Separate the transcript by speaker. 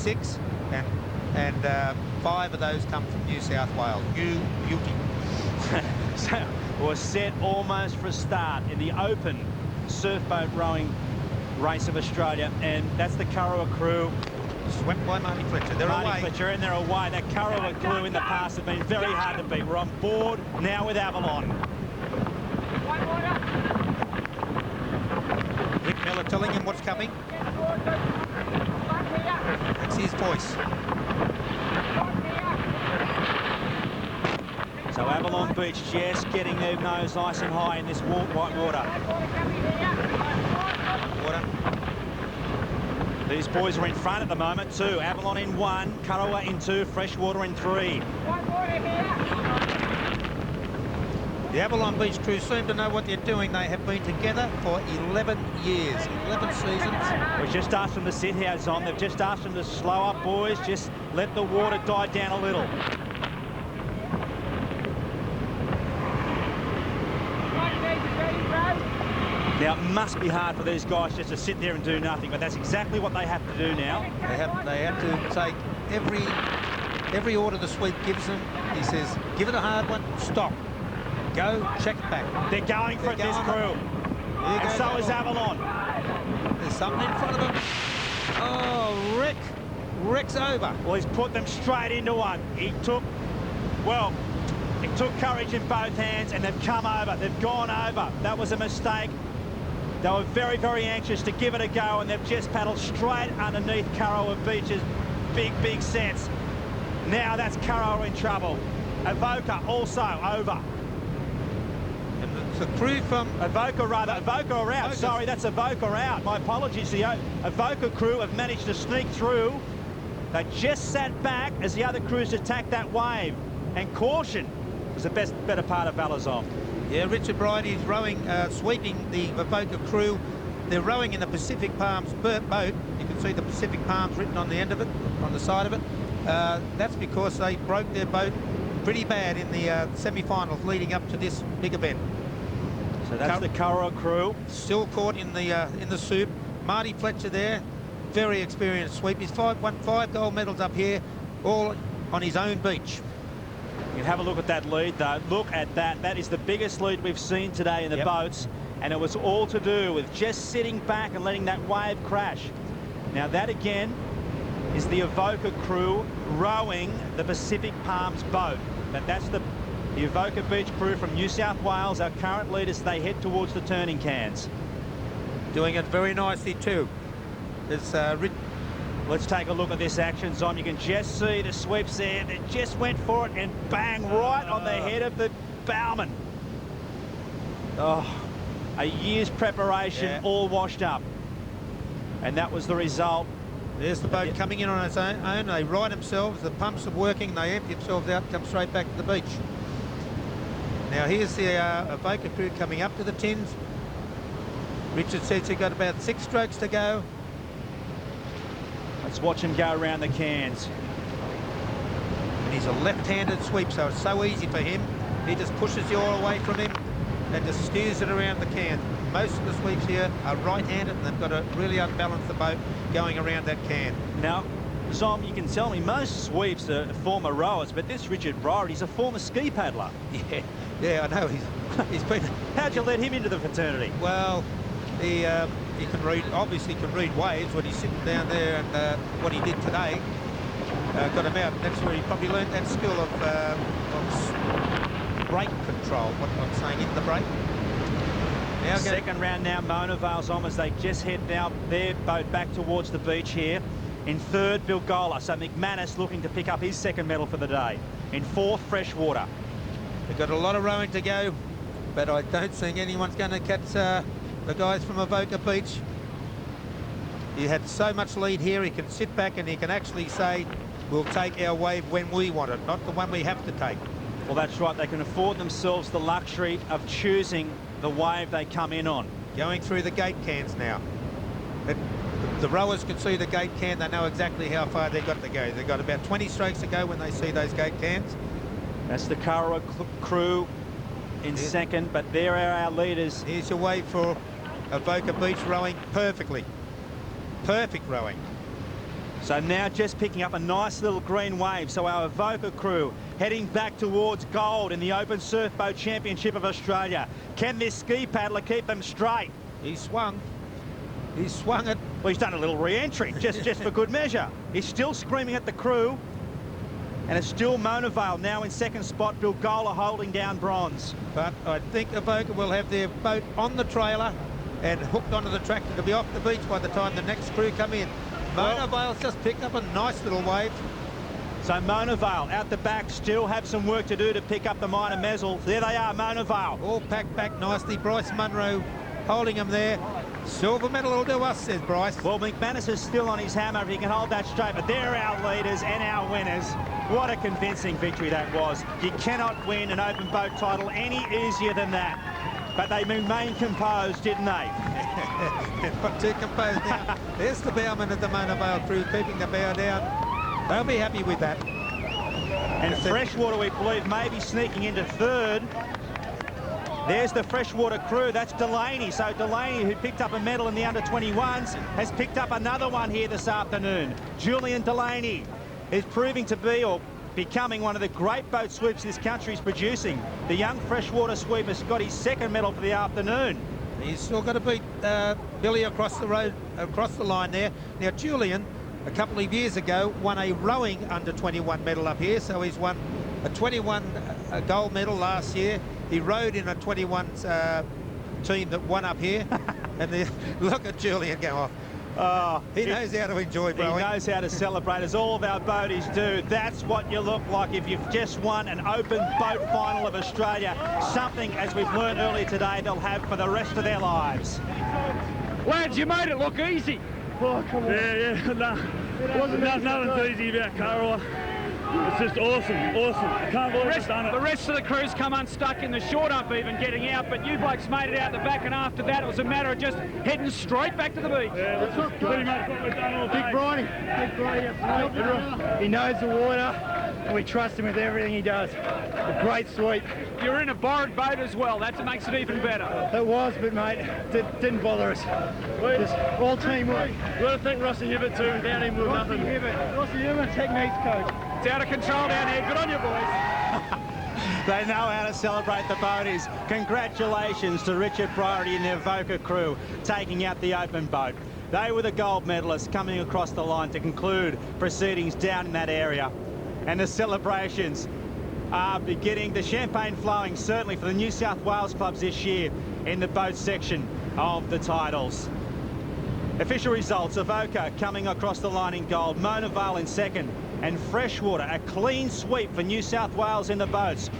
Speaker 1: 26, and 5 of those come from New South Wales. New Beauty.
Speaker 2: So we're set almost for a start in the open surfboat rowing race of Australia, and that's the Kurrawa crew.
Speaker 1: Swept by Marty Fletcher. They're away.
Speaker 2: Marty Fletcher, and they're away. That Kurrawa crew in the past have been very hard to beat. We're on board now with Avalon.
Speaker 1: Rick Miller telling him what's coming. That's his voice.
Speaker 2: So Avalon Beach just getting their nose nice and high in this white water. These boys are in front at the moment too. Avalon in 1, Kurrawa in 2, Freshwater in 3.
Speaker 1: The Avalon Beach crew seem to know what they're doing. They have been together for 11 years, 11 seasons.
Speaker 2: We've just asked them to sit here, Zom. They've just asked them to slow up, boys. Just let the water die down a little. Now, it must be hard for these guys just to sit there and do nothing, but that's exactly what they have to do now.
Speaker 1: They have to take every order the sweep gives them. He says, give it a hard one, stop. Go, check it back.
Speaker 2: They're going for it, this crew. And so is Avalon.
Speaker 1: There's something in front of them. Oh, Rick's over.
Speaker 2: Well, he's put them straight into one. It took courage in both hands, and they've come over. They've gone over. That was a mistake. They were very, very anxious to give it a go, and they've just paddled straight underneath Kurrawa Beach's big sets. Now that's Kurrawa in trouble. Avoca also over.
Speaker 1: And the crew from...
Speaker 2: Avoca are out. Sorry, that's Avoca out. My apologies. The Avoca crew have managed to sneak through. They just sat back as the other crews attacked that wave. And caution was the better part of Valazon.
Speaker 1: Yeah, Richard Bryant is rowing, sweeping the Avoca crew. They're rowing in the Pacific Palms boat. You can see the Pacific Palms written on the end of it, on the side of it. That's because they broke their boat pretty bad in the semi-finals leading up to this big event.
Speaker 2: So that's the Kurrawa crew.
Speaker 1: Still caught in the soup. Marty Fletcher there, very experienced sweep. He's won 5 gold medals up here, all on his own beach.
Speaker 2: You can have a look at that lead, though. Look at that. That is the biggest lead we've seen today in the boats, and it was all to do with just sitting back and letting that wave crash. Now, that again is the Avoca crew rowing the Pacific Palms boat. But that's the Avoca Beach crew from New South Wales, our current leaders. They head towards the turning cans.
Speaker 1: Doing it very nicely, too. It's
Speaker 2: Let's take a look at this action, Zom. You can just see the sweeps there. They just went for it and bang, right on the head of the bowman. Oh, a year's preparation all washed up. And that was the result.
Speaker 1: There's the boat coming in on its own. They right themselves. The pumps are working. They empty themselves out, come straight back to the beach. Now here's the Avoca crew coming up to the tins. Richard says he got about 6 strokes to go.
Speaker 2: Let's watch him go around the cans.
Speaker 1: And he's a left-handed sweep, so it's so easy for him. He just pushes the oar away from him and just steers it around the can. Most of the sweeps here are right-handed, and they've got to really unbalance the boat going around that can.
Speaker 2: Now, Zom, you can tell me most sweeps are former rowers, but this Richard Bryant, he's a former ski paddler.
Speaker 1: Yeah, I know. He's been...
Speaker 2: How'd you let him into the fraternity?
Speaker 1: Well, he can read, obviously can read waves when he's sitting down there, and what he did today got him out. That's where he probably learned that skill of brake control, what I'm saying, in the brake. Now
Speaker 2: second round now, Mona Vale's on as they just head now their boat back towards the beach here. In third, Bill Gola. So McManus looking to pick up his second medal for the day. In fourth, Freshwater.
Speaker 1: They've got a lot of rowing to go, but I don't think anyone's going to catch the guys from Avoca Beach. He had so much lead here, he can sit back and he can actually say, we'll take our wave when we want it, not the one we have to take.
Speaker 2: Well, that's right. They can afford themselves the luxury of choosing the wave they come in on.
Speaker 1: Going through the gate cans now. The rowers can see the gate can. They know exactly how far they've got to go. They've got about 20 strokes to go when they see those gate cans.
Speaker 2: That's the Kurrawa crew in second, but there are our leaders.
Speaker 1: Here's your wave for Avoca Beach rowing perfectly. Perfect rowing.
Speaker 2: So now just picking up a nice little green wave. So our Evoca crew heading back towards gold in the Open Surfboat Championship of Australia. Can this ski paddler keep them straight?
Speaker 1: He swung. He swung it.
Speaker 2: Well, he's done a little re-entry, just for good measure. He's still screaming at the crew. And it's still Mona Vale now in second spot. Bilgola holding down bronze.
Speaker 1: But I think Evoca will have their boat on the trailer and hooked onto the tractor to be off the beach by the time the next crew come in. Mona Vale's just picked up a nice little wave.
Speaker 2: So Mona Vale out the back still have some work to do to pick up the minor mezzel. There they are, Mona Vale.
Speaker 1: All packed back nicely. Bryce Munro holding them there. Silver medal will do us, says Bryce.
Speaker 2: Well, McManus is still on his hammer if he can hold that straight, but they're our leaders and our winners. What a convincing victory that was. You cannot win an open boat title any easier than that. But they remained composed, didn't they?
Speaker 1: They're not too composed now. There's the bowman of the Mona Vale crew keeping the bow down. They'll be happy with that.
Speaker 2: And Freshwater, we believe, may be sneaking into third. There's the Freshwater crew. That's Delaney. So Delaney, who picked up a medal in the under-21s, has picked up another one here this afternoon. Julian Delaney is proving to be, or becoming, one of the great boat sweeps this country's producing. The young freshwater sweeper's got his second medal for the afternoon.
Speaker 1: He's still got to beat Billy across the road, across the line there. Now, Julian, a couple of years ago, won a rowing under-21 medal up here, so he's won a 21 gold medal last year. He rowed in a 21 team that won up here. And look at Julian go off. Oh, he knows how to enjoy rowing.
Speaker 2: He knows how to celebrate, as all of our boaties do. That's what you look like if you've just won an open boat final of Australia. Something, as we've learned earlier today, they'll have for the rest of their lives.
Speaker 3: Lads, you made it look easy.
Speaker 4: Oh, come on. Yeah, nah. Nothing's easy about Carola. It's just awesome. I can't believe we've done it.
Speaker 3: The rest of the crews come unstuck in the short ump even getting out, but you blokes made it out the back, and after that it was a matter of just heading straight back to the beach.
Speaker 4: Yeah, that's pretty much what we've done all day.
Speaker 5: Big Bridie, he knows the water, and we trust him with everything he does. A great sweep.
Speaker 3: You're in a borrowed boat as well. That makes it even better.
Speaker 5: It was, but mate, didn't bother us. Just all teamwork.
Speaker 4: We've got to thank Rossi Hibbert too. Without him, we're nothing.
Speaker 5: Rossi Hibbert, techniques coach.
Speaker 3: It's out of control down here. Good on you, boys.
Speaker 2: They know how to celebrate the boaties. Congratulations to Richard Priority and the Evoca crew taking out the open boat. They were the gold medalists coming across the line to conclude proceedings down in that area. And the celebrations are beginning, the champagne flowing certainly for the New South Wales clubs this year in the boat section of the titles. Official results: Evoca coming across the line in gold, Mona Vale in second, and Freshwater a clean sweep for New South Wales in the boats.